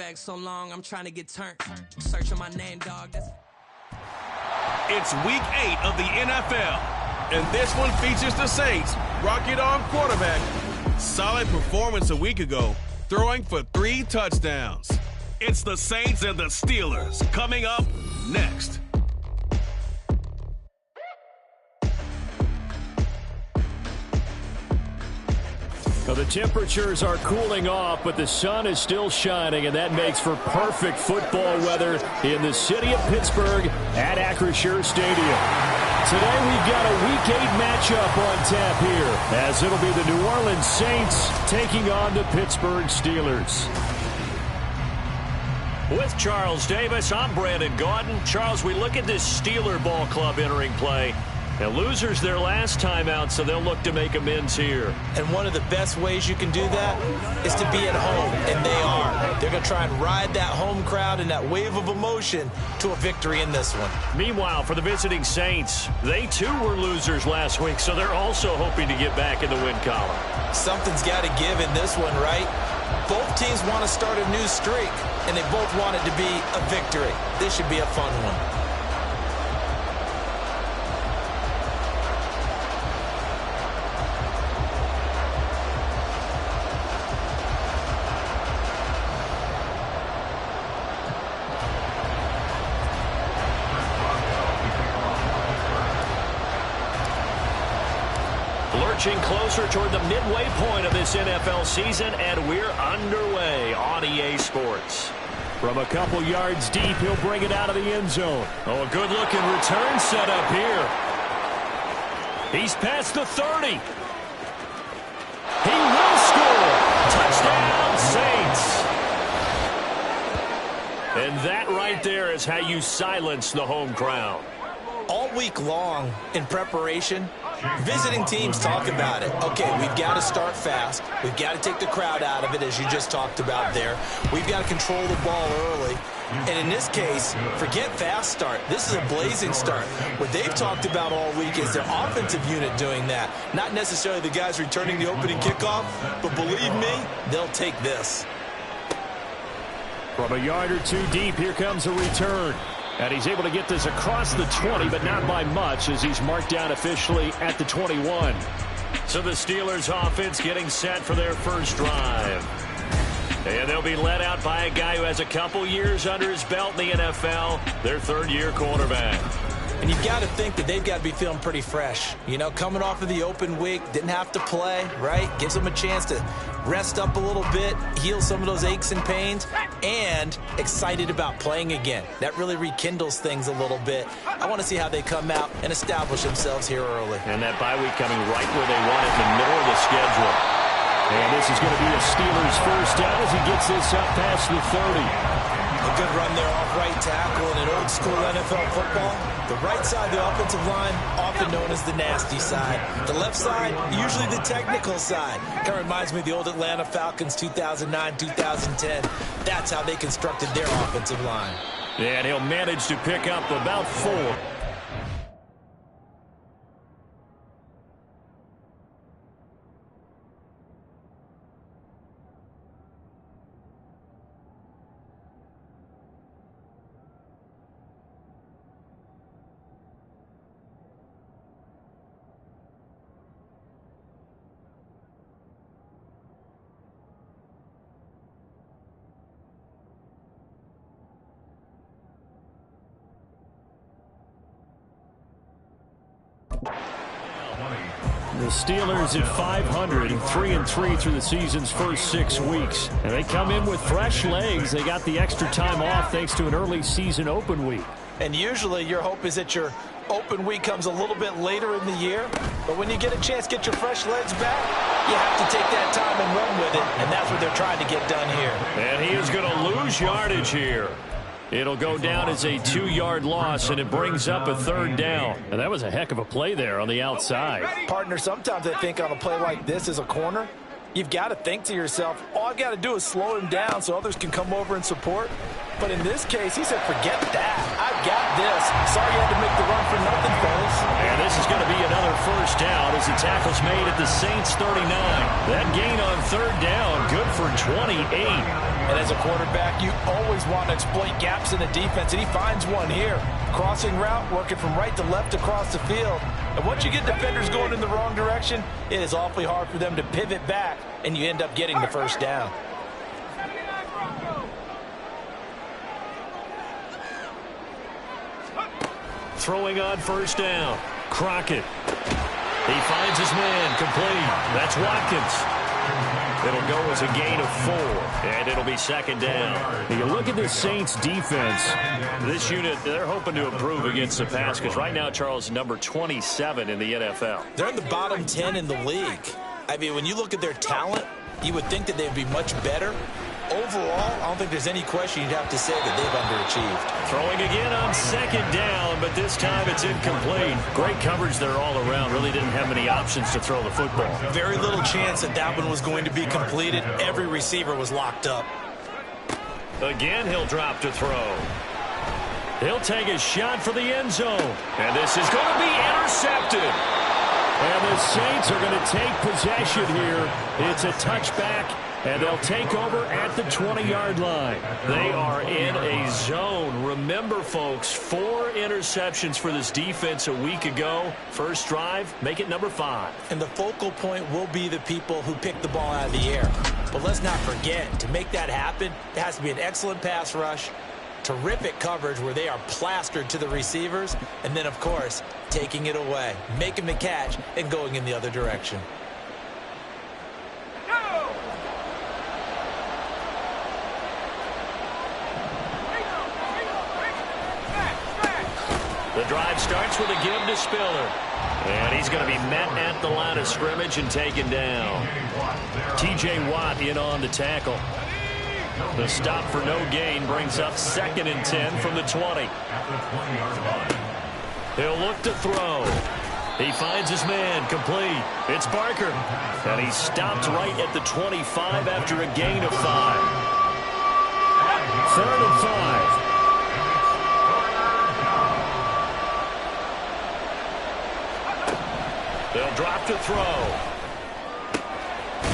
quarterback so long, I'm trying to get turned. Searching my name, dog. It's week 8 of the NFL, and this one features the Saints. Rocket Arm quarterback. Solid performance a week ago, throwing for 3 touchdowns. It's the Saints and the Steelers coming up next. Well, the temperatures are cooling off, but the sun is still shining, and that makes for perfect football weather in the city of Pittsburgh at Acrisure Stadium. Today we've got a Week 8 matchup on tap here, as it'll be the New Orleans Saints taking on the Pittsburgh Steelers. With Charles Davis, I'm Brandon Gaudin. Charles, we look at this Steeler ball club entering play. Now, losers their last time out, so they'll look to make amends here. And one of the best ways you can do that is to be at home, and they are. They're going to try and ride that home crowd and that wave of emotion to a victory in this one. Meanwhile, for the visiting Saints, they too were losers last week, so they're also hoping to get back in the win column. Something's got to give in this one, right? Both teams want to start a new streak, and they both want it to be a victory. This should be a fun one. Lurching closer toward the midway point of this NFL season, and we're underway on EA Sports. From a couple yards deep, he'll bring it out of the end zone. Oh, a good-looking return set up here. He's past the 30. He will score. Touchdown, Saints. And that right there is how you silence the home crowd. All week long in preparation, visiting teams talk about it. Okay, we've got to start fast. We've got to take the crowd out of it, as you just talked about there. We've got to control the ball early. And in this case, forget fast start. This is a blazing start. What they've talked about all week is their offensive unit doing that. Not necessarily the guys returning the opening kickoff, but believe me, they'll take this. From a yard or two deep, here comes a return. And he's able to get this across the 20, but not by much, as he's marked down officially at the 21. So the Steelers offense getting set for their first drive. And they'll be led out by a guy who has a couple years under his belt in the NFL, their third-year quarterback. And you've got to think that they've got to be feeling pretty fresh. You know, coming off of the open week, didn't have to play, right? Gives them a chance to rest up a little bit, heal some of those aches and pains, and excited about playing again. That really rekindles things a little bit. I want to see how they come out and establish themselves here early. And that bye week coming right where they want it, in the middle of the schedule. And this is going to be a Steelers first down as he gets this up past the 30. A good run there off right tackle in an old-school NFL football. The right side of the offensive line, often known as the nasty side. The left side, usually the technical side. Kind of reminds me of the old Atlanta Falcons 2009, 2010. That's how they constructed their offensive line. Yeah, and he'll manage to pick up about 4. The Steelers at 500, 3-3 through the season's first 6 weeks. And they come in with fresh legs. They got the extra time off thanks to an early season open week. And usually your hope is that your open week comes a little bit later in the year. But when you get a chance to get your fresh legs back, you have to take that time and run with it. And that's what they're trying to get done here. And he is going to lose yardage here. It'll go down as a 2-yard loss, and it brings up a third down. And that was a heck of a play there on the outside. Partner, sometimes I think on a play like this as a corner, you've got to think to yourself, all I've got to do is slow him down so others can come over and support. But in this case, he said, forget that. I've got this. Sorry you had to make the run for nothing, fellas. And this is going to be another first down as the tackle's made at the Saints 39. That gain on third down, good for 28. And as a quarterback, you always want to exploit gaps in the defense, and he finds one here. Crossing route, working from right to left across the field. And once you get defenders going in the wrong direction, it is awfully hard for them to pivot back, and you end up getting the first down. Throwing on first down, Crockett. He finds his man, complete. That's Watkins. It'll go as a gain of 4, and it'll be second down. You look at the Saints defense. This unit, they're hoping to improve against the pass because right now, Charles, number 27 in the NFL. They're in the bottom 10 in the league. I mean, when you look at their talent, you would think that they'd be much better. Overall, I don't think there's any question you'd have to say that they've underachieved. Throwing again on second down, but this time it's incomplete. Great coverage there all around. Really didn't have many options to throw the football. Very little chance that that one was going to be completed. Every receiver was locked up. Again, he'll drop to throw. He'll take a shot for the end zone. And this is going to be intercepted. And the Saints are going to take possession here. It's a touchback. And they'll take over at the 20-yard line. They are in a zone. Remember, folks, 4 interceptions for this defense a week ago. First drive, make it number 5. And the focal point will be the people who pick the ball out of the air. But let's not forget, to make that happen, it has to be an excellent pass rush, terrific coverage where they are plastered to the receivers, and then, of course, taking it away, making the catch, and going in the other direction. The drive starts with a give to Spiller. And he's going to be met at the line of scrimmage and taken down. T.J. Watt in on the tackle. The stop for no gain brings up 2nd and 10 from the 20. He'll look to throw. He finds his man, complete. It's Barker. And he's stopped right at the 25 after a gain of 5. 3rd and 5. They'll drop to throw.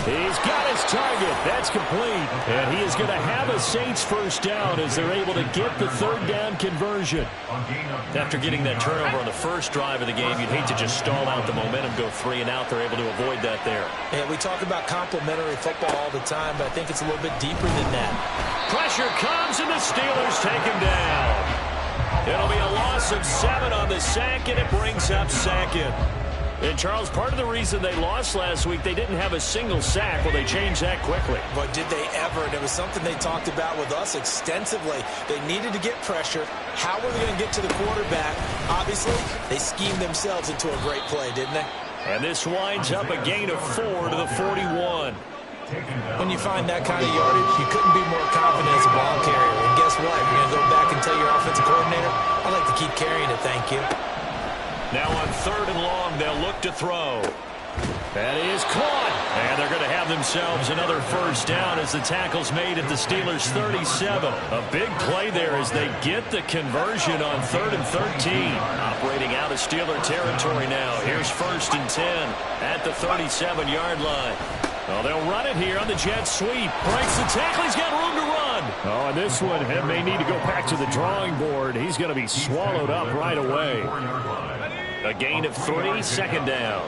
He's got his target. That's complete. And he is going to have a Saints first down as they're able to get the 3rd down conversion. After getting that turnover on the first drive of the game, you'd hate to just stall out the momentum, go 3 and out. They're able to avoid that there. Yeah, we talk about complementary football all the time, but I think it's a little bit deeper than that. Pressure comes, and the Steelers take him down. It'll be a loss of 7 on the sack, and it brings up 2nd. And, Charles, part of the reason they lost last week, they didn't have a single sack. Well, they changed that quickly. But did they ever? And it was something they talked about with us extensively. They needed to get pressure. How were they going to get to the quarterback? Obviously, they schemed themselves into a great play, didn't they? And this winds up a gain of 4 to the 41. When you find that kind of yardage, you couldn't be more confident as a ball carrier. And guess what? You're going to go back and tell your offensive coordinator, I'd like to keep carrying it, thank you. Now on 3rd and long, they'll look to throw. That is caught. And they're going to have themselves another first down as the tackle's made at the Steelers' 37. A big play there as they get the conversion on 3rd and 13. Operating out of Steeler territory now. Here's 1st and 10 at the 37-yard line. Well, they'll run it here on the jet sweep. Breaks the tackle. He's got room to run. Oh, and this one may need to go back to the drawing board. He's going to be swallowed up right away. A gain of 3, 2nd down.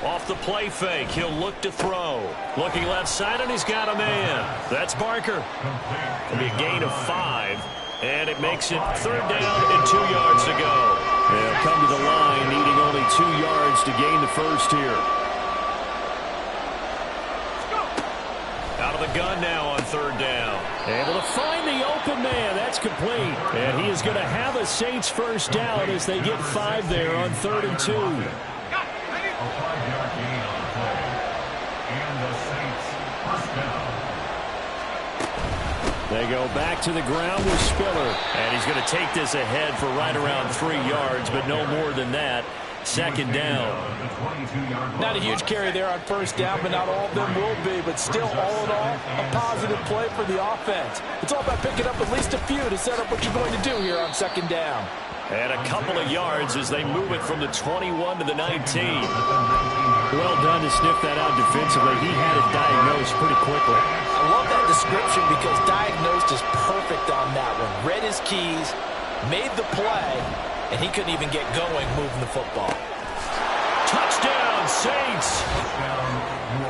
Off the play fake, he'll look to throw. Looking left side, and he's got a man. That's Barker. It'll be a gain of 5, and it makes it 3rd down and 2 yards to go. They'll come to the line, needing only 2 yards to gain the first here. Out of the gun now on 3rd down. Able to find the open man. That's complete. And he is going to have a Saints first down as they get 5 there on 3rd and 2. They go back to the ground with Spiller. And he's going to take this ahead for right around 3 yards, but no more than that. second down. Not a huge carry there on first down, but not all of them will be. But still, all in all, a positive play for the offense. It's all about picking up at least a few to set up what you're going to do here on second down. And a couple of yards as they move it from the 21 to the 19. Well done to sniff that out defensively. He had it diagnosed pretty quickly. I love that description because diagnosed is perfect on that one. Read his keys, made the play, and he couldn't even get going moving the football. Touchdown, Saints!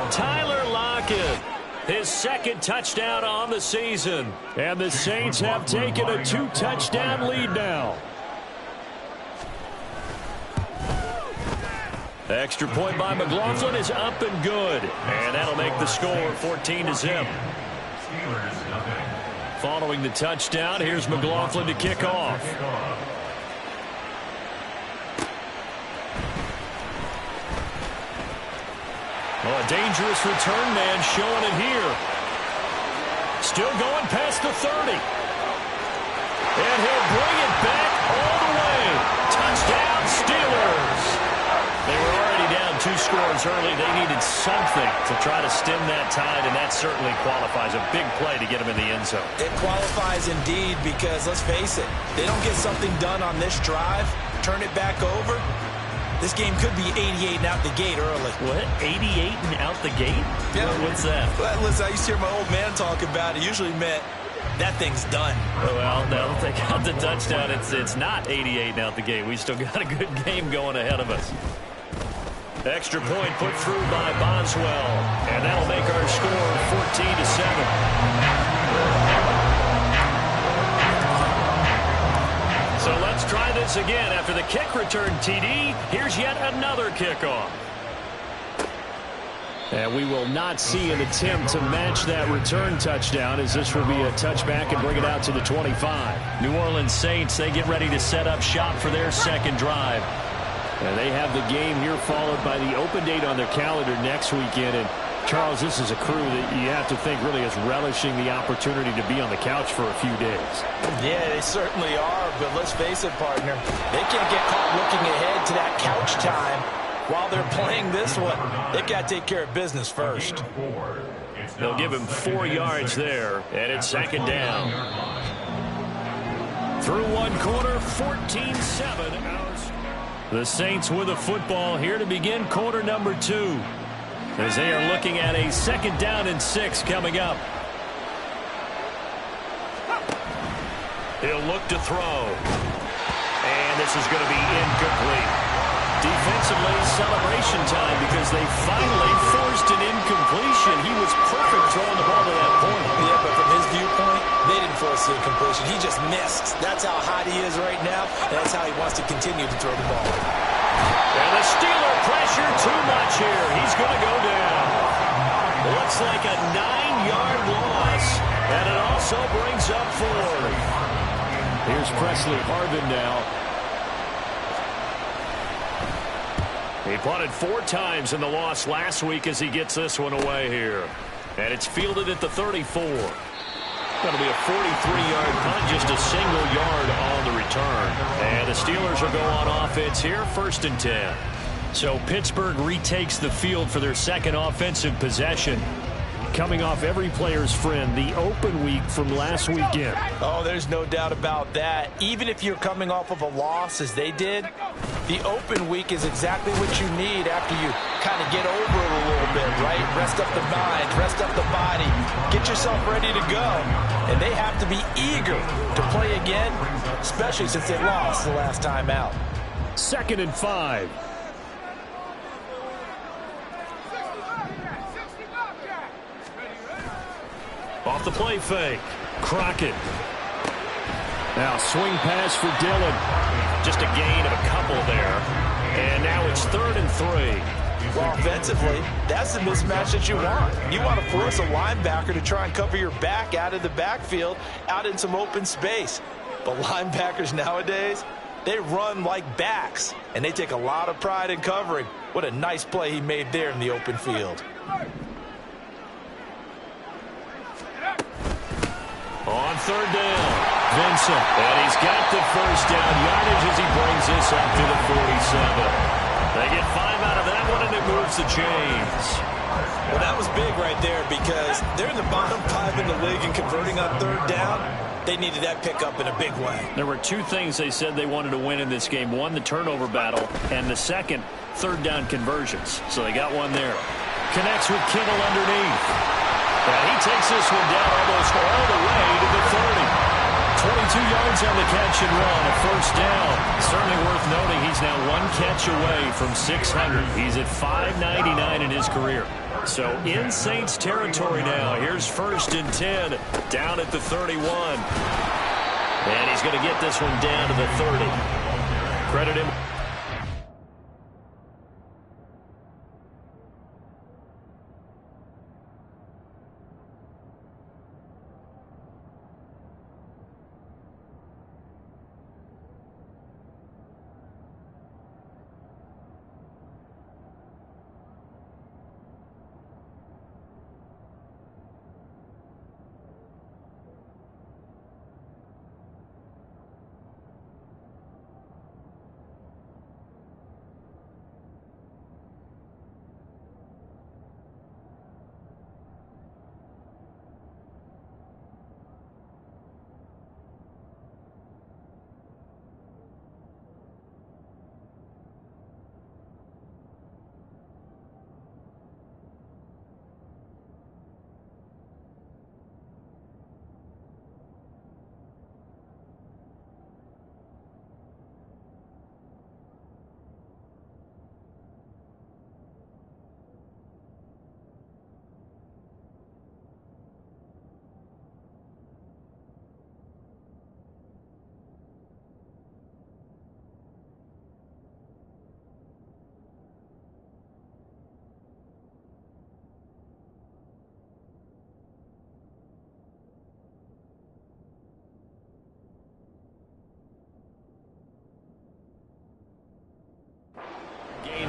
Tyler Lockett, his second touchdown on the season. And the Saints have taken a 2-touchdown lead now. Extra point by McLaughlin is up and good. And that'll make the score 14-0. Following the touchdown, here's McLaughlin to kick off. Oh, a dangerous return man showing it here. Still going past the 30. And he'll bring it back all the way. Touchdown, Steelers. They were already down 2 scores early. They needed something to try to stem that tide, and that certainly qualifies. A big play to get them in the end zone. It qualifies indeed because, let's face it, they don't get something done on this drive, turn it back over, this game could be 88 and out the gate early. What? 88 and out the gate? Yeah. What's that? Well, listen, I used to hear my old man talk about it. Usually meant that thing's done. Well, now that they got the touchdown, it's not 88 and out the gate. We still got a good game going ahead of us. Extra point put through by Boswell. And that'll make our score 14-7. So let's try this again. After the kick return TD, here's yet another kickoff. And we will not see an attempt to match that return touchdown, as this will be a touchback and bring it out to the 25. New Orleans Saints, they get ready to set up shop for their second drive. And they have the game here followed by the open date on their calendar next weekend. And, Charles, this is a crew that you have to think really is relishing the opportunity to be on the couch for a few days. Yeah, they certainly are. But let's face it, partner, they can't get caught looking ahead to that couch time while they're playing this one. They've got to take care of business first. They'll give him 4 yards there, and it's second down. Through one quarter, 14-7. The Saints with the football here to begin quarter number 2, as they are looking at a second down and 6 coming up. He'll look to throw. And this is going to be incomplete. Defensively, celebration time because they finally forced an incompletion. He was perfect throwing the ball to that point. Yeah, but from his viewpoint, they didn't force the incompletion. He just missed. That's how hot he is right now, and that's how he wants to continue to throw the ball. And the Steeler pressure too much here. He's going to go down. Looks like a 9-yard loss, and it also brings up 4. Here's Presley Harvin now. He punted 4 times in the loss last week as he gets this one away here. And it's fielded at the 34. Going to be a 43-yard punt, just a single yard on the return. And the Steelers will go on offense here, 1st and 10. So Pittsburgh retakes the field for their second offensive possession. Coming off every player's friend, the open week from last weekend. Oh, there's no doubt about that. Even if you're coming off of a loss as they did, the open week is exactly what you need after you kind of get over it a little bit, right? Rest up the mind, rest up the body, get yourself ready to go. And they have to be eager to play again, especially since they lost the last time out. 2nd and 5. Off the play fake. Crockett. Now swing pass for Dillon. Just a gain of a couple there. And now it's 3rd and 3. Well, offensively, that's the mismatch that you want. You want to force a linebacker to try and cover your back out of the backfield, out in some open space. But linebackers nowadays, they run like backs, and they take a lot of pride in covering. What a nice play he made there in the open field. On 3rd down, Vincent. And he's got the 1st down yardage as he brings this up to the 47. They get 5 out of that one, and it moves the chains. Well, that was big right there because they're in the bottom 5 in the league and converting on third down. They needed that pickup in a big way. There were 2 things they said they wanted to win in this game. One, the turnover battle, and the second, third down conversions. So they got one there. Connects with Kittle underneath. And he takes this one down almost all the way to the 30. 22 yards on the catch and run, a first down. Certainly worth noting he's now 1 catch away from 600. He's at 599 in his career. So in Saints territory now. Here's 1st and 10 down at the 31. And he's going to get this one down to the 30. Credit him.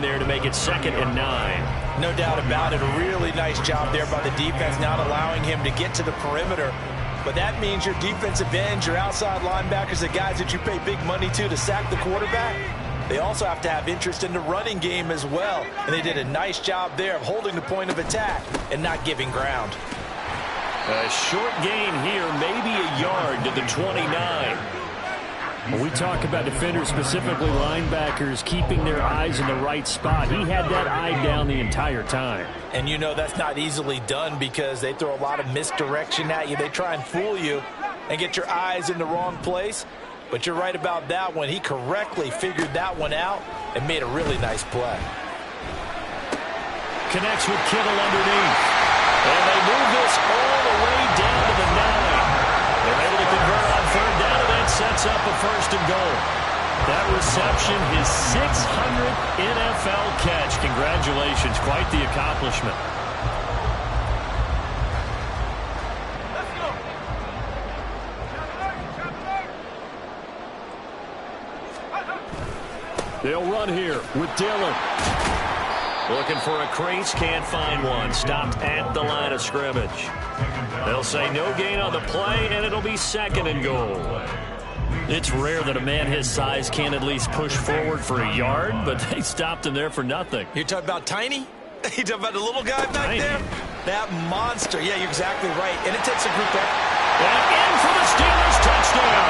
There to make it 2nd and 9. No doubt about it. A really nice job there by the defense, not allowing him to get to the perimeter. But that means your defensive ends, your outside linebackers, the guys that you pay big money to sack the quarterback, they also have to have interest in the running game as well. And they did a nice job there of holding the point of attack and not giving ground. A short gain here, maybe a yard to the 29. When we talk about defenders, specifically linebackers, keeping their eyes in the right spot, he had that eye down the entire time. And you know that's not easily done because they throw a lot of misdirection at you. They try and fool you and get your eyes in the wrong place. But you're right about that one. He correctly figured that one out and made a really nice play. Connects with Kittle underneath. And they move this all the way down to the 9. They're able to convert on third down, and that sets up a 1st and goal. That reception, his 600th NFL catch. Congratulations, quite the accomplishment. They'll run here with Dillon. Looking for a crease, can't find one. Stopped at the line of scrimmage. They'll say no gain on the play, and it'll be 2nd and goal. It's rare that a man his size can't at least push forward for a yard, but they stopped him there for nothing. You're talking about Tiny? You talking about the little guy back there? That monster. Yeah, you're exactly right. And it takes a group up. And in for the Steelers touchdown.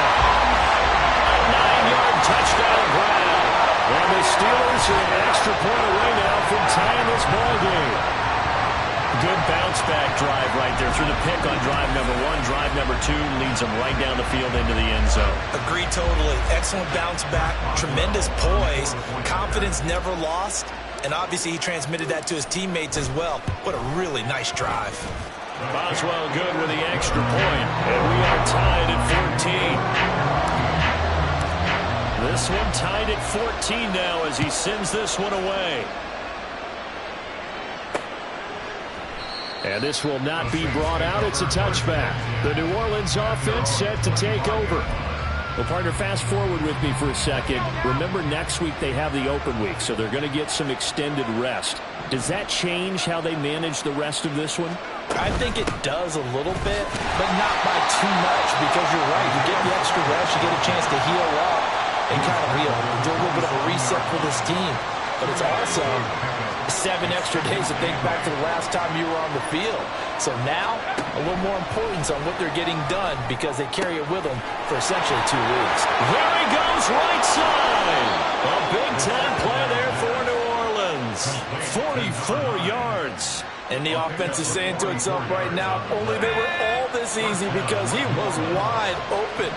A 9-yard touchdown grab. And the Steelers are an extra point away now from tying this ball game. Good bounce-back drive right there through the pick on drive number 1. Drive number 2 leads them right down the field into the end zone. Agreed totally. Excellent bounce-back. Tremendous poise. Confidence never lost. And obviously he transmitted that to his teammates as well. What a really nice drive. Boswell good with the extra point. And we are tied at 14. This one tied at 14 now as he sends this one away. And this will not be brought out. It's a touchback. The New Orleans offense set to take over. Well, partner, fast forward with me for a second. Remember, next week they have the open week, so they're going to get some extended rest. Does that change how they manage the rest of this one? I think it does a little bit, but not by too much, because you're right. You get the extra rest, you get a chance to heal up and kind of do a little bit of a reset for this team. but it's also 7 extra days to think back to the last time you were on the field. So now, a little more importance on what they're getting done because they carry it with them for essentially 2 weeks. There he goes, right side. A big-time play there for New Orleans. 44 yards. And the offense is saying to itself right now, only they were all this easy because he was wide open.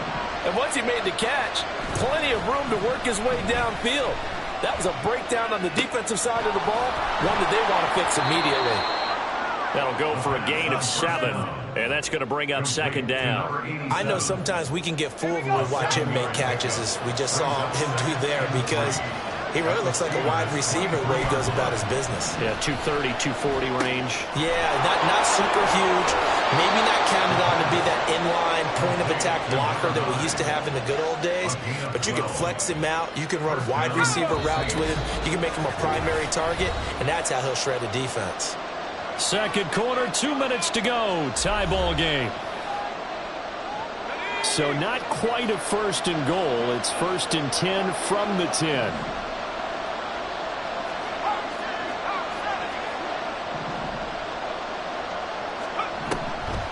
And once he made the catch, plenty of room to work his way downfield. That was a breakdown on the defensive side of the ball, one that they want to fix immediately. That'll go for a gain of 7, and that's going to bring up 2nd down. I know sometimes we can get fooled when we watch him make catches, as we just saw him do there, because he really looks like a wide receiver the way he goes about his business. Yeah, 230, 240 range. Yeah, not super huge. Maybe not counted on to be that inline point-of-attack blocker that we used to have in the good old days. But you can flex him out. You can run wide receiver routes with him. You can make him a primary target, and that's how he'll shred a defense. Second quarter, 2 minutes to go. Tie ball game. So not quite a 1st and goal. It's 1st and 10 from the 10.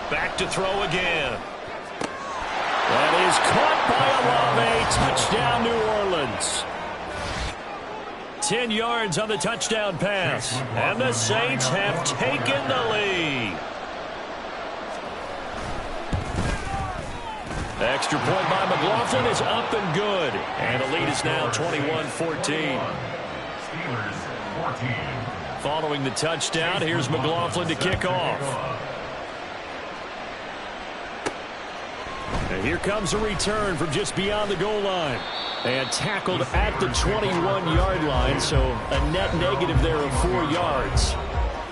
Back to throw again. That is caught by Olave. Touchdown, New Orleans. 10 yards on the touchdown pass. And the Saints have taken the lead. Extra point by McLaughlin is up and good. And the lead is now 21-14. Following the touchdown, here's McLaughlin to kick off. And here comes a return from just beyond the goal line. And tackled at the 21-yard line, so a net negative there of 4 yards.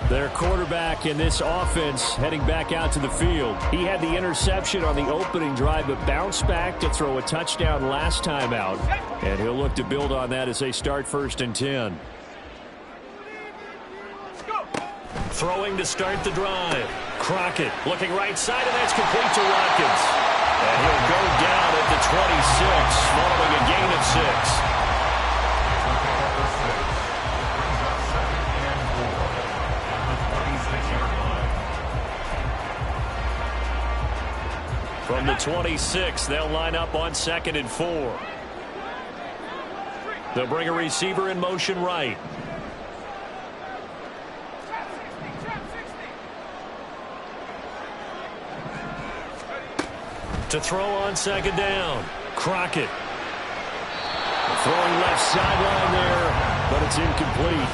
Their quarterback in this offense heading back out to the field. He had the interception on the opening drive, but bounced back to throw a touchdown last time out. And he'll look to build on that as they start 1st and 10. Throwing to start the drive. Crockett looking right side, and that's complete to Watkins. And he'll go down at the 26, following a gain of 6. From the 26, they'll line up on 2nd and 4. They'll bring a receiver in motion right. To throw on 2nd down. Crockett. Throwing left sideline there, but it's incomplete.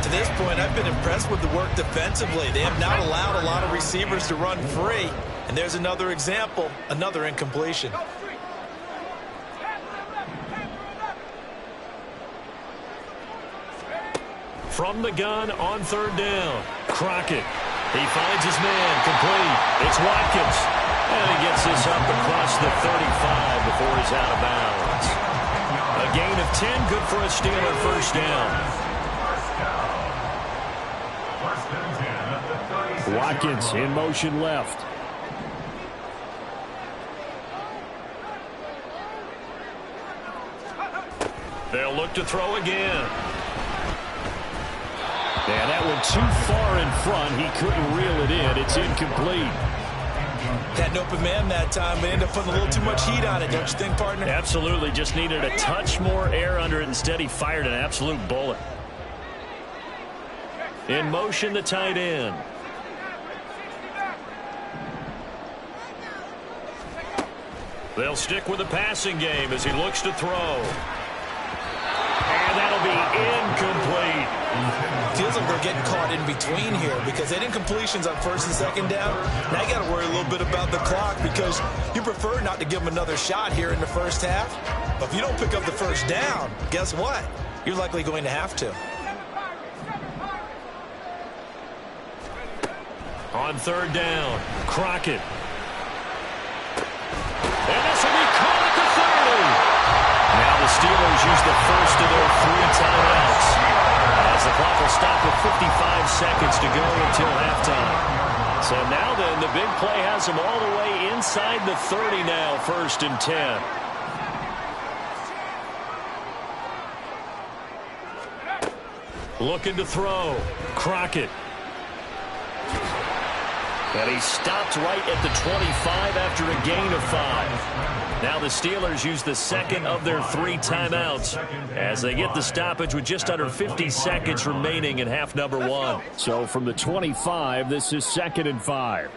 To this point, I've been impressed with the work defensively. They have not allowed a lot of receivers to run free. And there's another example, another incompletion. From the gun on 3rd down. Crockett. He finds his man. Complete. It's Watkins. And he gets this up across the 35 before he's out of bounds. A gain of 10, good for a Steeler 1st down. Watkins in motion left. They'll look to throw again. And that one too far in front. He couldn't reel it in. It's incomplete. Had an open man that time, but ended up putting a little too much heat on it, don't you think, partner? Absolutely. Just needed a touch more air under it. Instead, he fired an absolute bullet. In motion, the tight end. They'll stick with the passing game as he looks to throw. And that'll be incomplete. Feels like they're getting caught in between here because they did incompletions on 1st and 2nd down. Now you got to worry a little bit about the clock because you prefer not to give them another shot here in the 1st half. But if you don't pick up the 1st down, guess what? You're likely going to have to. On 3rd down, Crockett. And this will be caught at the 30. Now the Steelers use the first of their 3 timeouts. As the clock will stop with 55 seconds to go until halftime. So now then, the big play has them all the way inside the 30 now, 1st and 10. Looking to throw. Crockett. And he stopped right at the 25 after a gain of 5. Now the Steelers use the second of their 3 timeouts as they get the stoppage with just under 50 seconds remaining in half number 1. So from the 25, this is 2nd and 5.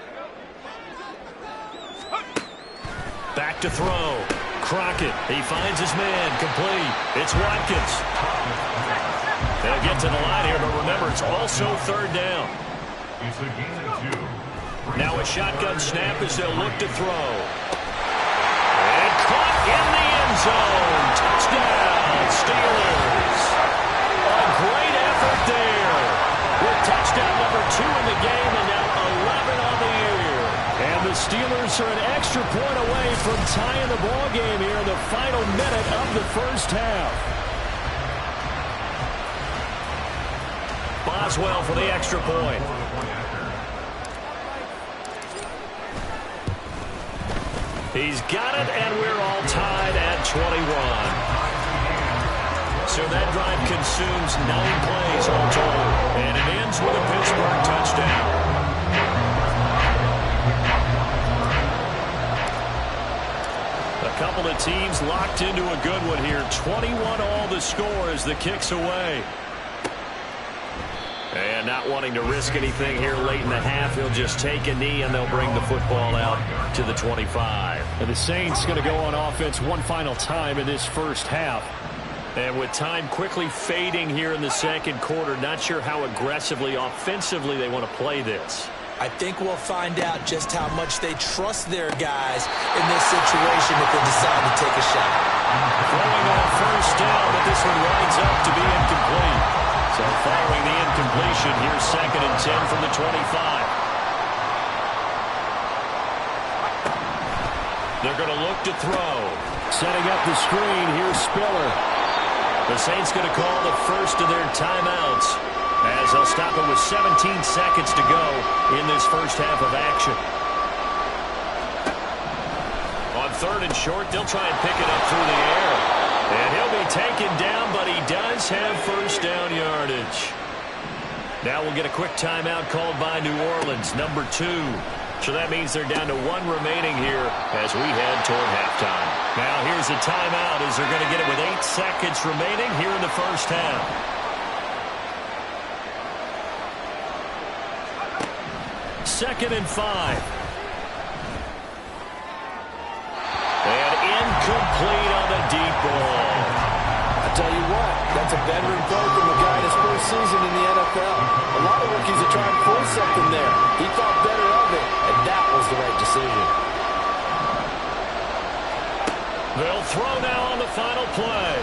Back to throw. Crockett. He finds his man. Complete. It's Watkins. They'll get to the line here, but remember, it's also 3rd down. It's a gain of 2. Now a shotgun snap as they'll look to throw. And caught in the end zone. Touchdown, Steelers. A great effort there. With touchdown number 2 in the game and now 11 on the year. And the Steelers are an extra point away from tying the ball game here in the final minute of the first half. Boswell for the extra point. He's got it, and we're all tied at 21. So that drive consumes 9 plays all total, and it ends with a Pittsburgh touchdown. A couple of teams locked into a good one here. 21 all the score as the kick's away. And not wanting to risk anything here late in the half, he'll just take a knee and they'll bring the football out to the 25. And the Saints going to go on offense one final time in this first half. And with time quickly fading here in the second quarter, not sure how aggressively, offensively they want to play this. I think we'll find out just how much they trust their guys in this situation if they decide to take a shot. Throwing on first down, but this one winds up to be incomplete. So following the incompletion, here's 2nd and 10 from the 25. They're going to look to throw. Setting up the screen, here's Spiller. The Saints going to call the first of their timeouts as they'll stop it with 17 seconds to go in this first half of action. On 3rd and short, they'll try and pick it up through the air. And he'll be taken down, but he does have first down yardage. Now we'll get a quick timeout called by New Orleans, number 2. So that means they're down to 1 remaining here as we head toward halftime. Now here's a timeout as they're going to get it with 8 seconds remaining here in the first half. Second and 5. And incomplete on the deep ball. I tell you what, that's a veteran play from a guy in his first season in the NFL. A lot of rookies are trying to force something there. He thought better of it, and that was the right decision. They'll throw now on the final play.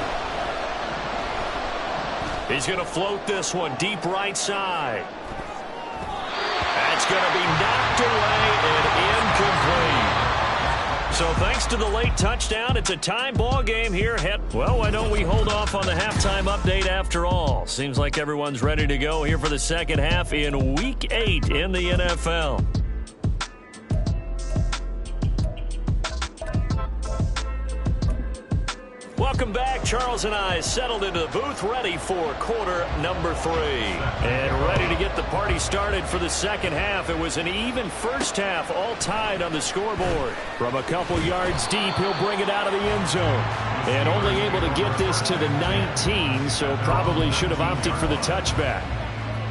He's going to float this one deep right side. That's going to be knocked away and incomplete. So thanks to the late touchdown, it's a tie ball game here. Well, why don't we hold off on the halftime update after all? Seems like everyone's ready to go here for the second half in Week 8 in the NFL. Welcome back. Charles and I settled into the booth, ready for quarter number 3. And ready to get the party started for the second half. It was an even first half, all tied on the scoreboard. From a couple yards deep, he'll bring it out of the end zone. And only able to get this to the 19, so probably should have opted for the touchback.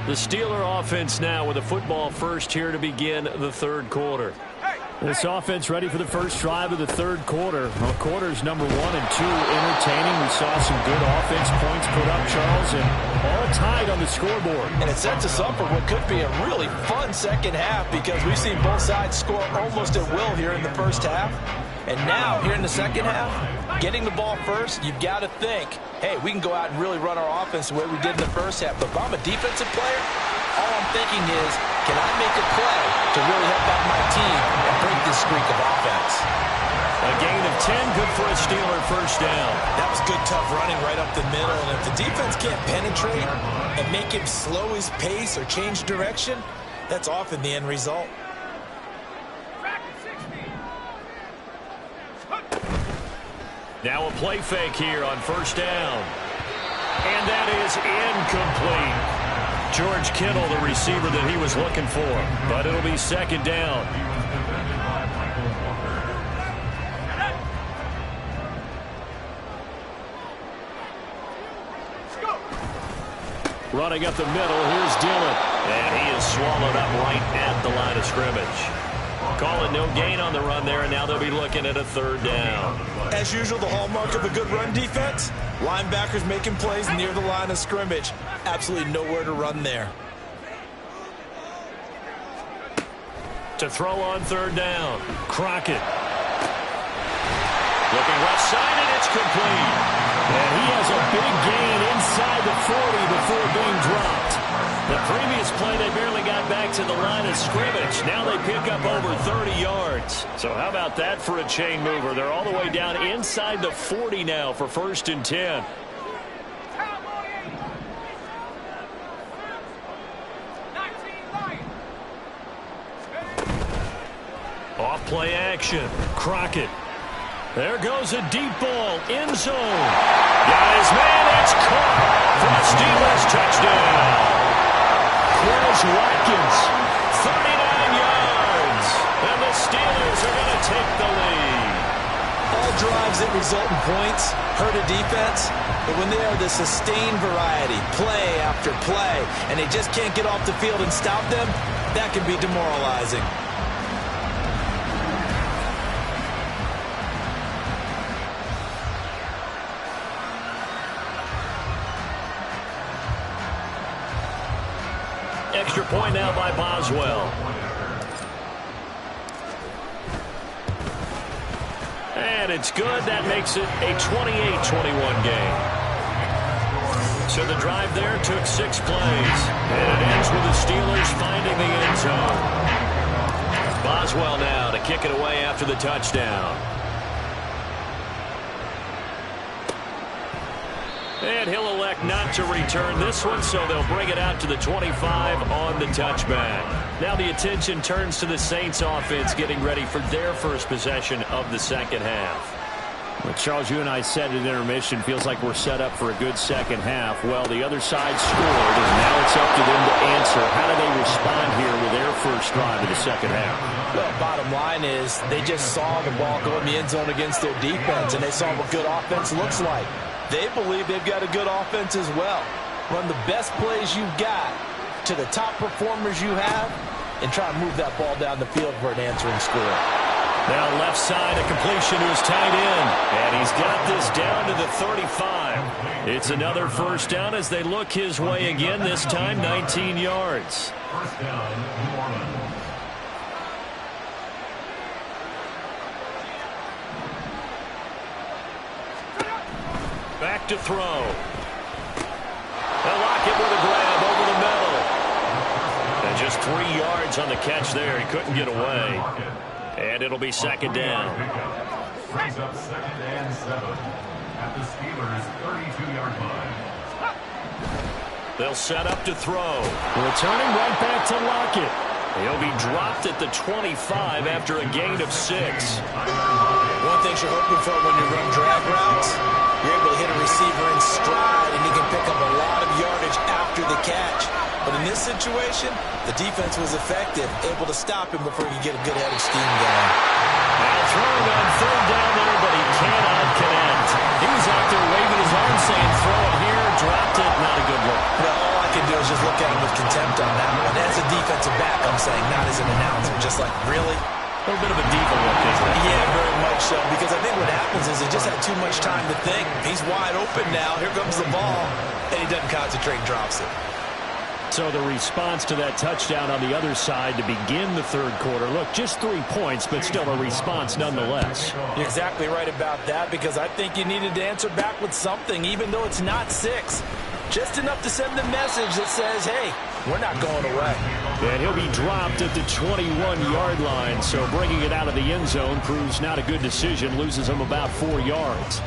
The Steeler offense now with a football first here to begin the third quarter. This offense ready for the first drive of the third quarter. Well, quarters number 1 and 2 entertaining. We saw some good offense points put up, Charles, and all tied on the scoreboard. And it sets us up for what could be a really fun second half because we've seen both sides score almost at will here in the first half. And now, here in the second half, getting the ball first, you've got to think, hey, we can go out and really run our offense the way we did in the first half. But if I'm a defensive player, all I'm thinking is, can I make a play to really help out my team and break this streak of offense? A gain of 10, good for a Steeler first down. That was good, tough running right up the middle. And if the defense can't penetrate and make him slow his pace or change direction, that's often the end result. Now a play fake here on first down. And that is incomplete. George Kittle, the receiver that he was looking for. But it'll be second down. Running up the middle, here's Dillon. And he is swallowed up right at the line of scrimmage. Call it no gain on the run there, and now they'll be looking at a third down. As usual, the hallmark of a good run defense, linebackers making plays near the line of scrimmage. Absolutely nowhere to run there. To throw on third down, Crockett. Looking left side, and it's complete. And he has a big gain inside the 40 before being dropped. The previous play, they barely got back to the line of scrimmage. Now they pick up over 30 yards. So how about that for a chain mover? They're all the way down inside the 40 now for 1st and 10. Off play action. Crockett. There goes a deep ball. End zone. Got his man. It's caught for the Steelers touchdown. Quez Watkins, 39 yards. And the Steelers are going to take the lead. All drives that result in points hurt a defense, but when they are the sustained variety, play after play, and they just can't get off the field and stop them, that can be demoralizing. Extra point now by Boswell. And it's good. That makes it a 28-21 game. So the drive there took 6 plays. And it ends with the Steelers finding the end zone. Boswell now to kick it away after the touchdown. And he'll elect not to return this one, so they'll bring it out to the 25 on the touchback. Now the attention turns to the Saints offense getting ready for their first possession of the second half. Well, Charles, you and I said at intermission, feels like we're set up for a good second half. Well, the other side scored, and now it's up to them to answer. How do they respond here with their first drive of the second half? Well, bottom line is they just saw the ball go in the end zone against their defense, and they saw what good offense looks like. They believe they've got a good offense as well. Run the best plays you've got to the top performers you have and try and move that ball down the field for an answering score. Now left side, a completion to his tight end. And he's got this down to the 35. It's another first down as they look his way again, this time 19 yards. First down, New Orleans. Back to throw. They'll lock it with a grab over the middle. And just 3 yards on the catch there. He couldn't get away. And it'll be second down. Brings up 2nd and 7 at the Steelers' 32-yard line. They'll set up to throw. Returning right back to Lockett. He'll be dropped at the 25 after a gain of 6. One thing you're hoping for when you run drag routes, you're able to hit a receiver in stride, and he can pick up a lot of yardage after the catch. But in this situation, the defense was effective, able to stop him before he could get a good head of steam going. Now throwing on third down there, but he cannot connect. He was out there waving his arm saying, throw it here, dropped it, not a good look. Well, all I can do is just look at him with contempt on that one. As a defensive back, I'm saying, not as an announcer, just like, really? A little bit of a diva look, isn't it? Yeah, very much so, because I think what happens is he just had too much time to think. He's wide open now. Here comes the ball, and he doesn't concentrate and drops it. So the response to that touchdown on the other side to begin the third quarter. Look, just 3 points, but still a response nonetheless. You're exactly right about that, because I think you needed to answer back with something, even though it's not 6. Just enough to send the message that says, hey, we're not going away. And he'll be dropped at the 21-yard line, so bringing it out of the end zone proves not a good decision, loses him about 4 yards.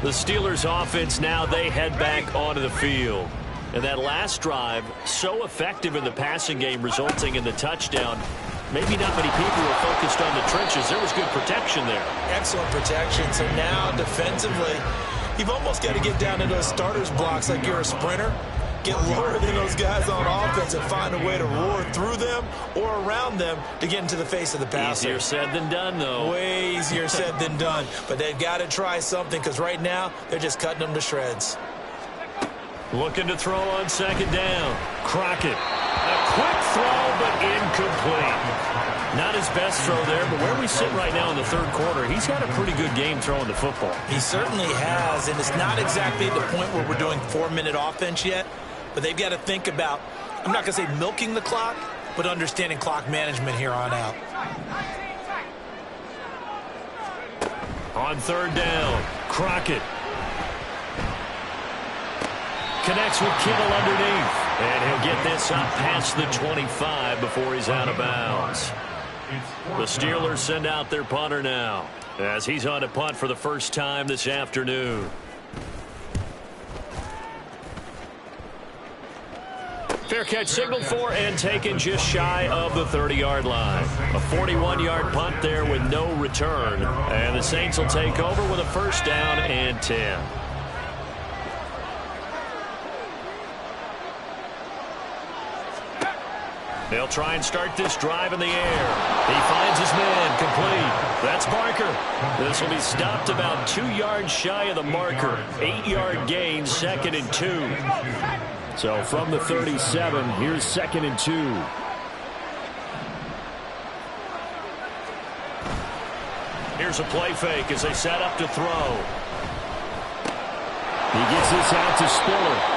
The Steelers offense now, they head back onto the field. And that last drive, so effective in the passing game, resulting in the touchdown. Maybe not many people were focused on the trenches. There was good protection there. Excellent protection. So now, defensively, You've almost got to get down to those starters blocks like you're a sprinter. Get lower than those guys on offense and find a way to roar through them or around them to get into the face of the passer. Easier said than done, though. Way easier said than done. But they've got to try something because right now they're just cutting them to shreds. Looking to throw on second down. Crockett. A quick throw, but incomplete. Not his best throw there, but where we sit right now in the third quarter, he's had a pretty good game throwing the football. He certainly has, and it's not exactly at the point where we're doing 4-minute offense yet, but they've got to think about, I'm not going to say milking the clock, but understanding clock management here on out. On third down, Crockett. Connects with Kittle underneath. And he'll get this up past the 25 before he's out of bounds. The Steelers send out their punter now as he's on to punt for the first time this afternoon. Fair catch signaled for and taken just shy of the 30-yard line. A 41-yard punt there with no return. And the Saints will take over with a first down and 10. They'll try and start this drive in the air. He finds his man, complete. That's Barker. This will be stopped about 2 yards shy of the marker. 8-yard gain, 2nd and 2. So from the 37, here's 2nd and 2. Here's a play fake as they set up to throw. He gets this out to Spiller.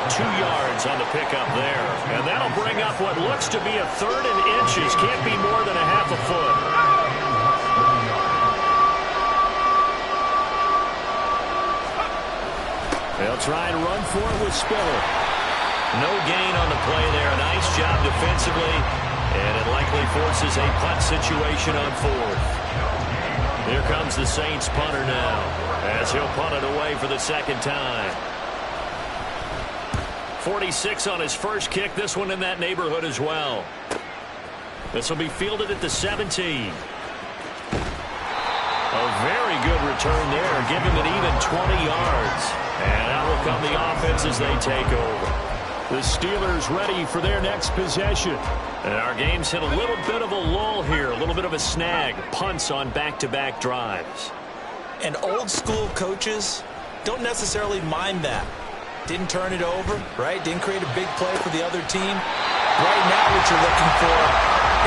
2 yards on the pickup there. And that'll bring up what looks to be a 3rd and inches. Can't be more than a half a foot. They'll try and run for it with Spiller. No gain on the play there. A nice job defensively. And it likely forces a punt situation on 4th. Here comes the Saints punter now as he'll punt it away for the 2nd time. 46 on his first kick. This one in that neighborhood as well. This will be fielded at the 17. A very good return there. Give him an even 20 yards. And out will come the offense as they take over. The Steelers ready for their next possession. And our game's hit a little bit of a lull here. A little bit of a snag. Punts on back-to-back drives. And old school coaches don't necessarily mind that. Didn't turn it over, right? Didn't create a big play for the other team. Right now what you're looking for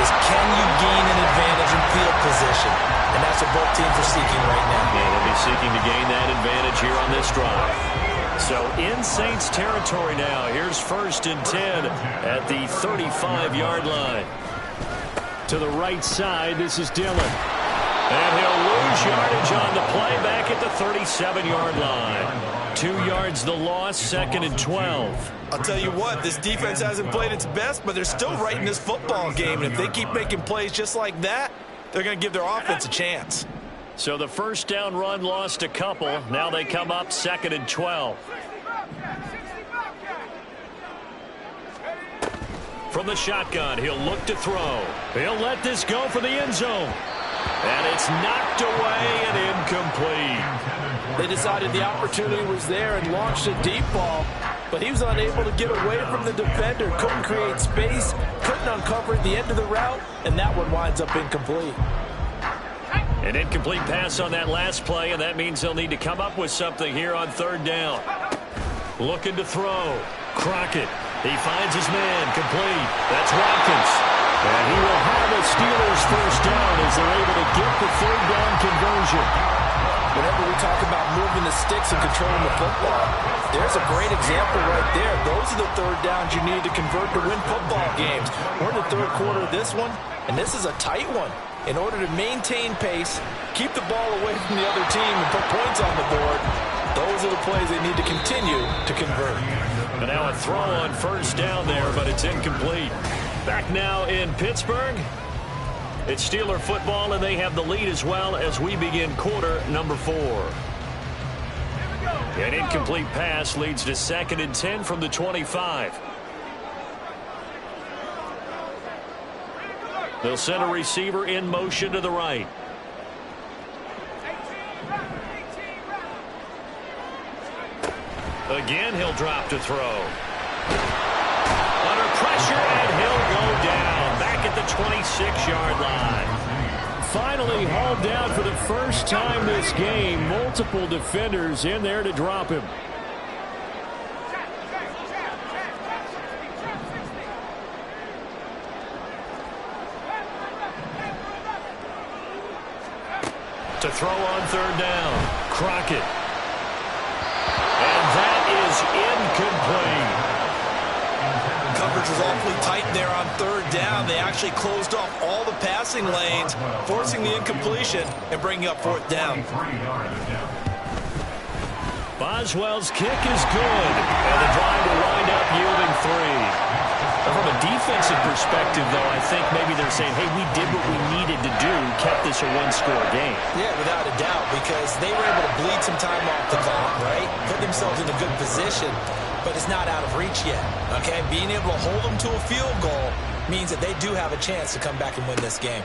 is can you gain an advantage in field position? And that's what both teams are seeking right now. Yeah, they'll be seeking to gain that advantage here on this drive. So in Saints territory now. Here's 1st and 10 at the 35-yard line. To the right side, this is Dillon. And he'll lose yardage on the play back at the 37-yard line. 2 yards the loss, 2nd and 12. I'll tell you what, this defense hasn't played its best, but they're still right in this football game. And if they keep making plays just like that, they're going to give their offense a chance. So the first down run lost a couple. Now they come up 2nd and 12. From the shotgun, he'll look to throw. He'll let this go for the end zone. And it's knocked away and incomplete. They decided the opportunity was there and launched a deep ball, but he was unable to get away from the defender, couldn't create space, couldn't uncover at the end of the route, and that one winds up incomplete. An incomplete pass on that last play, and that means they'll need to come up with something here on 3rd down. Looking to throw. Crockett. He finds his man, complete. That's Watkins. And he will have a Steelers first down as they're able to get the 3rd down conversion. Whenever we talk about moving the sticks and controlling the football, there's a great example right there. Those are the 3rd downs you need to convert to win football games. We're in the 3rd quarter of this one, and this is a tight one. In order to maintain pace, keep the ball away from the other team, and put points on the board, those are the plays they need to continue to convert. And now a throw on first down there, but it's incomplete. Back now in Pittsburgh. It's Steeler football, and they have the lead as well as we begin quarter number 4. An incomplete pass leads to 2nd and 10 from the 25. They'll send a receiver in motion to the right. Again, he'll drop to throw. Under pressure, and he'll go down. Back at the 26-yard line. Finally hauled down for the first time this game. Multiple defenders in there to drop him. To throw on third down. Crockett. And that is incomplete. Coverage was awfully tight there on third down. They actually closed off all the passing lanes, forcing the incompletion and bringing up fourth down. Boswell's kick is good, and the drive will wind up yielding 3. From a defensive perspective, though, I think maybe they're saying, hey, we did what we needed to do, kept this a one-score game. Yeah, without a doubt, because they were able to bleed some time off the clock, right? Put themselves in a good position, but it's not out of reach yet, okay? Being able to hold them to a field goal means that they do have a chance to come back and win this game.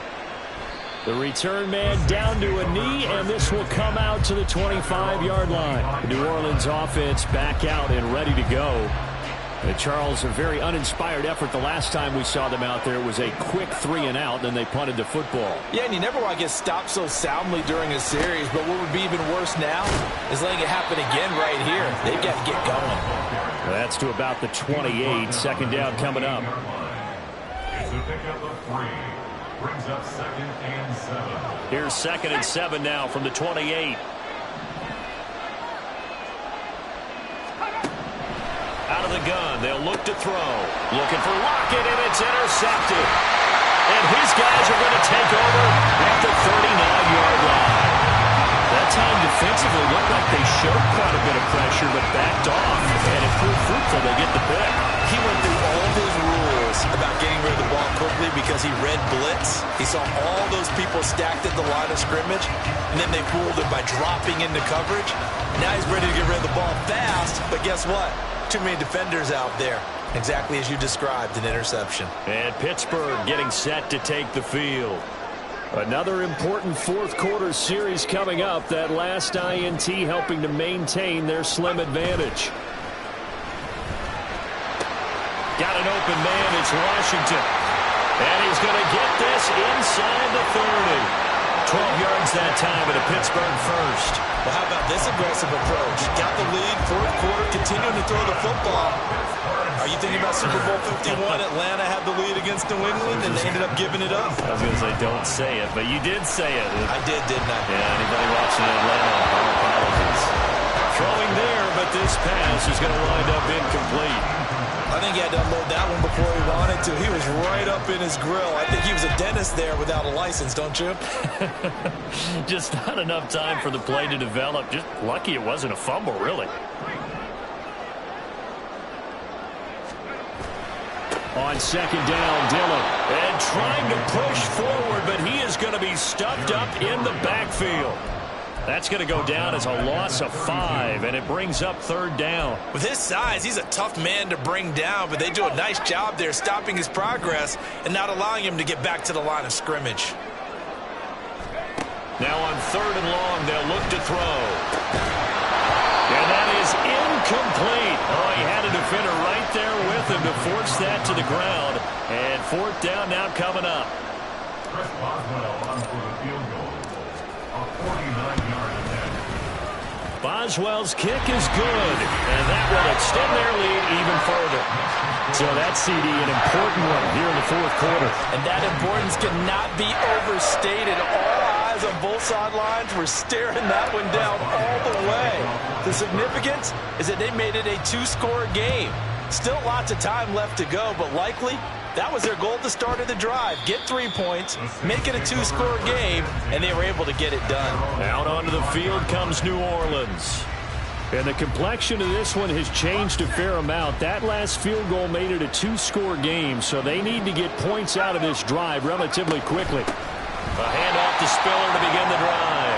The return man down to a knee, and this will come out to the 25-yard line. The New Orleans offense back out and ready to go. Charles, a very uninspired effort the last time we saw them out there. It was a quick 3-and-out, then they punted the football. Yeah, and you never want to get stopped so soundly during a series, but what would be even worse now is letting it happen again right here. They've got to get going. That's to about the 28. Second down coming up. It's a pickup of 3. Brings up 2nd and 7. Here's 2nd and 7 now from the 28. Out of the gun, they'll look to throw. Looking for Lockett, and it's intercepted. And his guys are going to take over at the 39-yard line. That time defensively looked like they showed quite a bit of pressure, but backed off. And it proved fruitful. They get the pick. He went through all of his rules about getting rid of the ball quickly because he read blitz. He saw all those people stacked at the line of scrimmage, and then they fooled him by dropping into coverage. Now he's ready to get rid of the ball fast, but guess what? Too many defenders out there. Exactly as you described, an interception. And Pittsburgh getting set to take the field. Another important fourth-quarter series coming up. That last INT helping to maintain their slim advantage. Got an open man. It's Washington. And he's going to get this inside the 30. 12 yards that time at a Pittsburgh first. Well, how about this aggressive approach? Got the lead, fourth quarter, continuing to throw the football. Are you thinking about Super Bowl 51? Atlanta had the lead against New England, and they ended up giving it up. I was going to say, don't say it, but you did say it. I did, didn't I? Yeah, anybody watching Atlanta, our apologies. Throwing there, but this pass is going to wind up incomplete. I think he had to unload that one before he wanted to. He was right up in his grill. I think he was a dentist there without a license, don't you? Just not enough time for the play to develop. Just lucky it wasn't a fumble, really. On second down, Dillon. And trying to push forward, but he is going to be stuffed up in the backfield. That's going to go down as a loss of 5, and it brings up third down. With his size, he's a tough man to bring down, but they do a nice job there stopping his progress and not allowing him to get back to the line of scrimmage. Now on third and long, they'll look to throw. And that is incomplete. Oh, he had a defender right there with him to force that to the ground. And fourth down now coming up. Chris Boswell on for the field goal. A 49-yard attempt. Boswell's kick is good, and that will extend their lead even further. So that CD, an important one here in the fourth quarter. And that importance cannot be overstated. All eyes on both sidelines were staring that one down all the way. The significance is that they made it a 2-score game. Still lots of time left to go, but likely that was their goal at the start of the drive. Get 3 points, make it a 2-score game, and they were able to get it done. Out onto the field comes New Orleans. And the complexion of this one has changed a fair amount. That last field goal made it a 2-score game, so they need to get points out of this drive relatively quickly. A handoff to Spiller to begin the drive.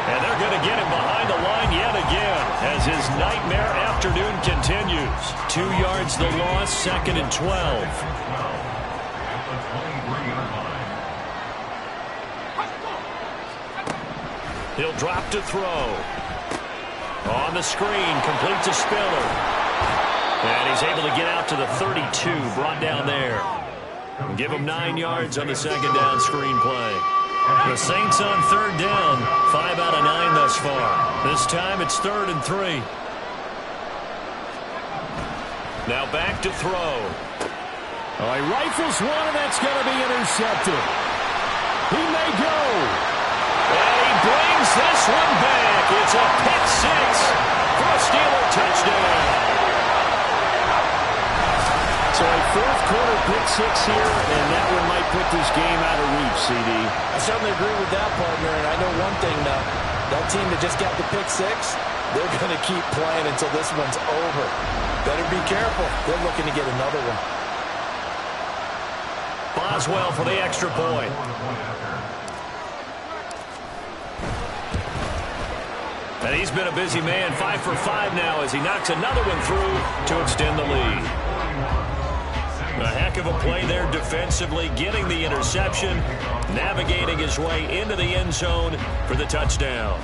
And they're going to get him behind the line yet again as his nightmare afternoon continues. 2 yards the loss, 2nd and 12. He'll drop to throw. On the screen, complete to Spiller. And he's able to get out to the 32, brought down there. Give him 9 yards on the second down screen play. The Saints on third down, 5 out of 9 thus far. This time it's 3rd and 3. Now back to throw. Oh, he rifles one, and that's going to be intercepted. He may go. And he brings this one back. It's a pick six for a Steeler touchdown. So a fourth-quarter pick six here, and that one might put this game out of reach, CD. I certainly agree with that, partner, and I know one thing now. That team that just got the pick six, they're going to keep playing until this one's over. Better be careful. They're looking to get another one. Boswell for the extra point. And he's been a busy man, 5 for 5 now as he knocks another one through to extend the lead. A heck of a play there defensively, getting the interception, navigating his way into the end zone for the touchdown.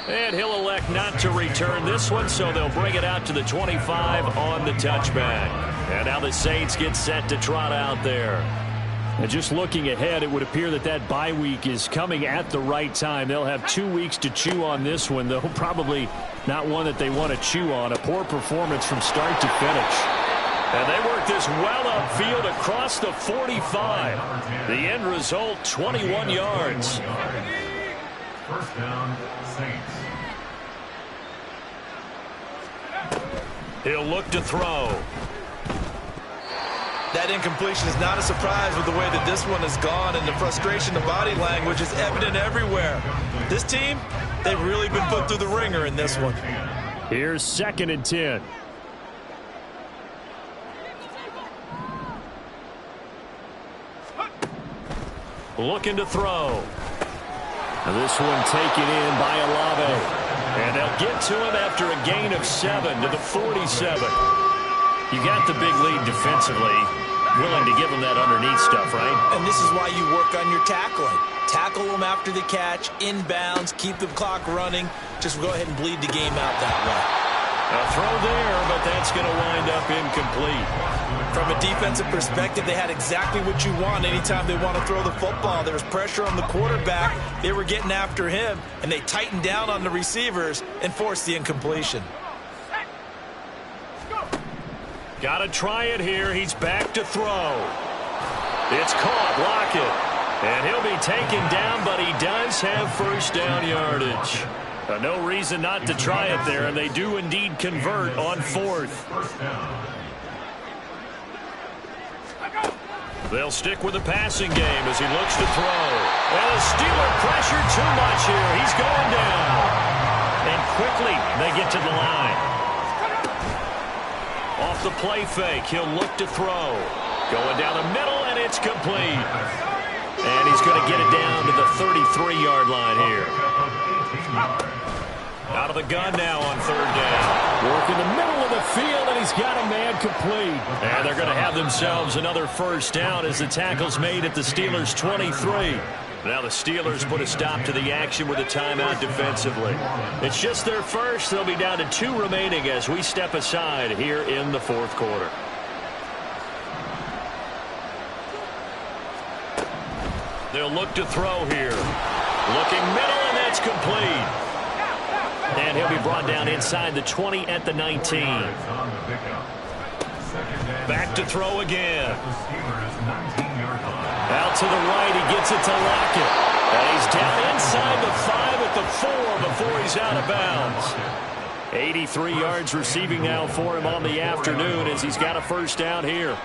And he'll elect not to return this one, so they'll bring it out to the 25 on the touchback. And now the Saints get set to trot out there. And just looking ahead, it would appear that that bye week is coming at the right time. They'll have 2 weeks to chew on this one, though probably not one that they want to chew on. A poor performance from start to finish. And they work this well upfield across the 45. The end result, 21 yards. First down, Saints. He'll look to throw. That incompletion is not a surprise with the way that this one has gone, and the frustration, the body language is evident everywhere. This team, they've really been put through the ringer in this one. Here's 2nd and 10. Looking to throw. Now this one taken in by Olave. And they'll get to him after a gain of 7 to the 47. You got the big lead defensively. Willing to give him that underneath stuff, right? And this is why you work on your tackling. Tackle them after the catch, inbounds, keep the clock running. Just go ahead and bleed the game out that way. A throw there, but that's going to wind up incomplete. From a defensive perspective, they had exactly what you want anytime they want to throw the football. There was pressure on the quarterback. They were getting after him, and they tightened down on the receivers and forced the incompletion. Got to try it here. He's back to throw. It's caught. Lockett. And he'll be taken down, but he does have first down yardage. No reason not to try it there, and they do indeed convert on 4th. They'll stick with the passing game as he looks to throw. And the Steeler pressure too much here. He's going down. And quickly they get to the line. Off the play fake, he'll look to throw. Going down the middle, and it's complete. And he's going to get it down to the 33-yard line here. Out of the gun now on 3rd down. Work in the middle of the field, and he's got a man complete. And they're going to have themselves another first down as the tackle's made at the Steelers' 23. Now the Steelers put a stop to the action with a timeout defensively. It's just their first. They'll be down to 2 remaining as we step aside here in the 4th quarter. They'll look to throw here. Looking middle, and that's complete. And he'll be brought down inside the 20 at the 19. Back to throw again. Out to the right, he gets it to Lockett. And he's down inside the 5 at the 4 before he's out of bounds. 83 yards receiving now for him on the afternoon as he's got a first down here.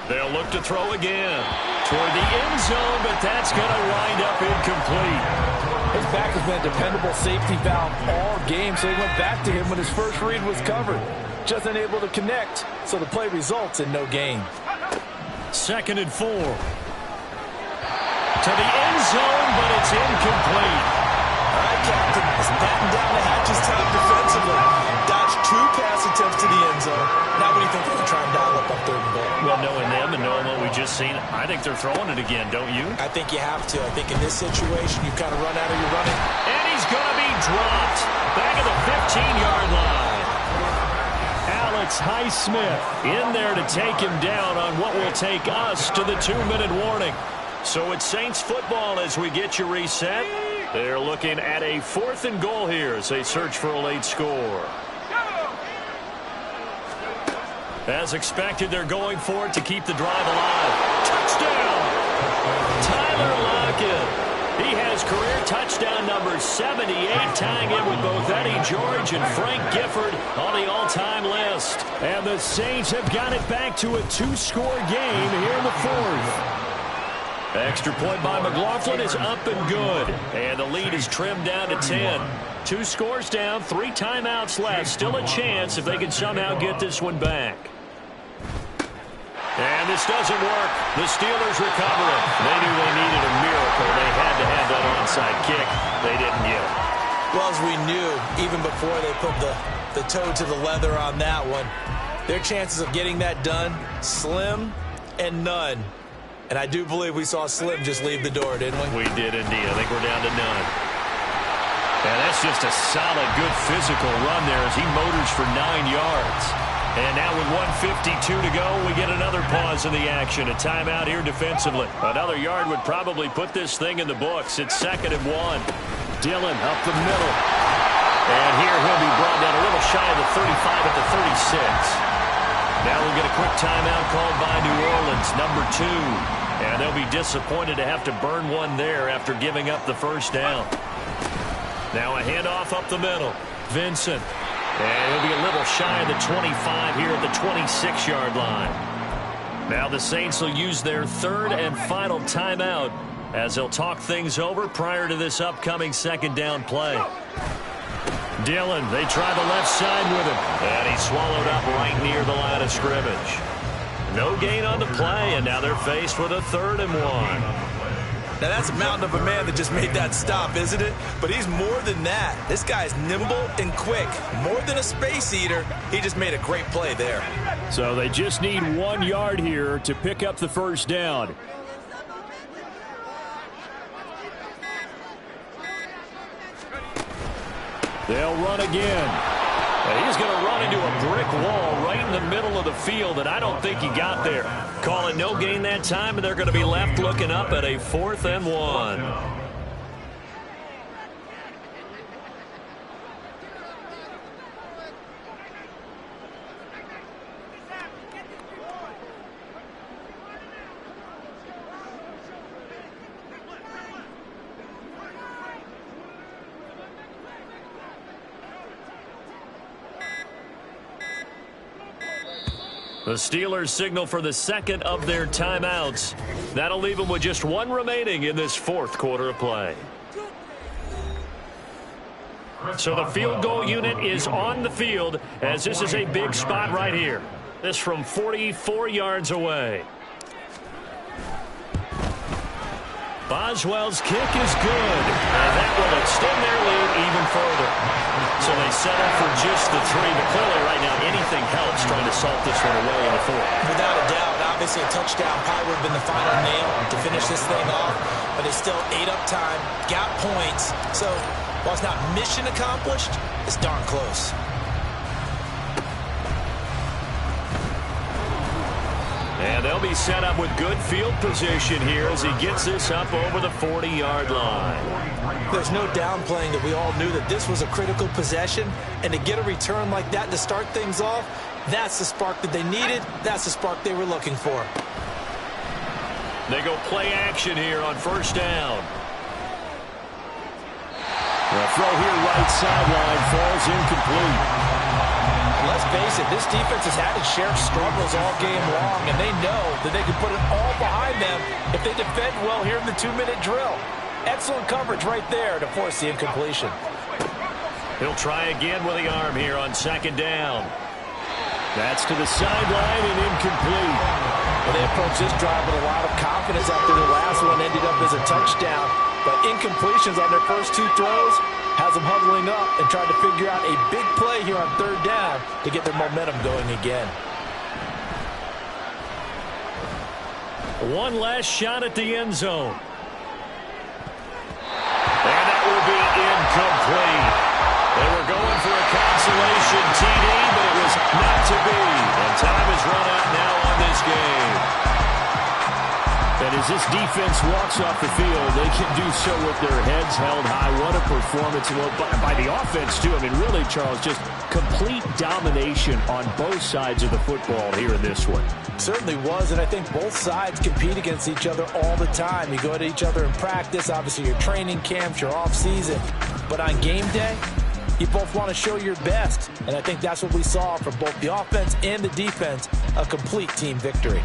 They'll look to throw again toward the end zone, but that's going to wind up incomplete. His back has been a dependable safety valve all game, so he went back to him when his first read was covered. Just unable to connect, so the play results in no gain. 2nd and 4. To the end zone, but it's incomplete. All right, Captain, let's batten down the hatches tight defensively. Dodge 2 pass attempts to the end zone. Now what do you think they're going to try and dial up on 3rd and goal? Well, knowing them and knowing what we think they're throwing it again, don't you? I think you have to. I think in this situation, you kind of run out of your running. And he's going to be dropped back at the 15-yard line. Alex Highsmith in there to take him down on what will take us to the 2-minute warning. So it's Saints football as we get you reset. They're looking at a 4th and goal here as they search for a late score. As expected, they're going for it to keep the drive alive. Touchdown! Tyler Lockett. He has career touchdown number 78, tying in with both Eddie George and Frank Gifford on the all-time list. And the Saints have got it back to a 2-score game here in the 4th. Extra point by McLaughlin is up and good. And the lead is trimmed down to 10. 2 scores down, 3 timeouts left. Still a chance if they can somehow get this one back. And this doesn't work. The Steelers recover it. They knew they needed a miracle. They had to have that onside kick. They didn't get it. Well, as we knew, even before they put the toe to the leather on that one, their chances of getting that done, slim and none. And I do believe we saw Slim just leave the door, didn't we? We did indeed. I think we're down to none. And that's just a solid, good physical run there as he motors for 9 yards. And now with 1:52 to go, we get another pause in the action. A timeout here defensively. Another yard would probably put this thing in the books. It's 2nd and 1. Dillon up the middle. And here he'll be brought down a little shy of the 35 at the 36. Now we'll get a quick timeout called by New Orleans, number 2. And they'll be disappointed to have to burn one there after giving up the first down. Now a handoff up the middle. Vincent. And he'll be a little shy of the 25 here at the 26-yard line. Now the Saints will use their 3rd and final timeout as they'll talk things over prior to this upcoming 2nd down play. Dillon, they try the left side with him. And he's swallowed up right near the line of scrimmage. No gain on the play, and now they're faced with a 3rd and 1. Now, that's a mountain of a man that just made that stop, isn't it? But he's more than that. This guy's nimble and quick. More than a space eater, he just made a great play there. So they just need 1 yard here to pick up the first down. They'll run again. And he's going to run into a brick wall right in the middle of the field, and I don't think he got there. Call it no gain that time, and they're going to be left looking up at a 4th and 1. The Steelers signal for the 2nd of their timeouts. That'll leave them with just 1 remaining in this 4th quarter of play. So the field goal unit is on the field as this is a big spot right here. This from 44 yards away. Boswell's kick is good, and that will extend their lead even further. So they settle for just the 3, but clearly right now anything helps trying to salt this one away in the 4th. Without a doubt, obviously a touchdown probably would have been the final nail to finish this thing off, but they still ate up time, got points. So while it's not mission accomplished, it's darn close. And they'll be set up with good field position here as he gets this up over the 40-yard line. There's no downplaying that we all knew that this was a critical possession, and to get a return like that to start things off, that's the spark that they needed. That's the spark they were looking for. They go play action here on 1st down. The throw here right sideline falls incomplete. Let's face it, this defense has had its share of struggles all game long, and they know that they can put it all behind them if they defend well here in the 2-minute drill. Excellent coverage right there to force the incompletion. He'll try again with the arm here on 2nd down. That's to the sideline and incomplete. Well, they approached this drive with a lot of confidence after the last one ended up as a touchdown. But incompletions on their first 2 throws has them huddling up and trying to figure out a big play here on 3rd down to get their momentum going again. One last shot at the end zone. And that will be incomplete. They were going for a consolation TD, but it was not to be. And time is run out now on this game. And as this defense walks off the field, they can do so with their heads held high. What a performance by the offense, too. I mean, really, Charles, just complete domination on both sides of the football here in this one. Certainly was, and I think both sides compete against each other all the time. You go to each other in practice, obviously your training camps, your off-season. But on game day, you both want to show your best. And I think that's what we saw from both the offense and the defense, a complete team victory.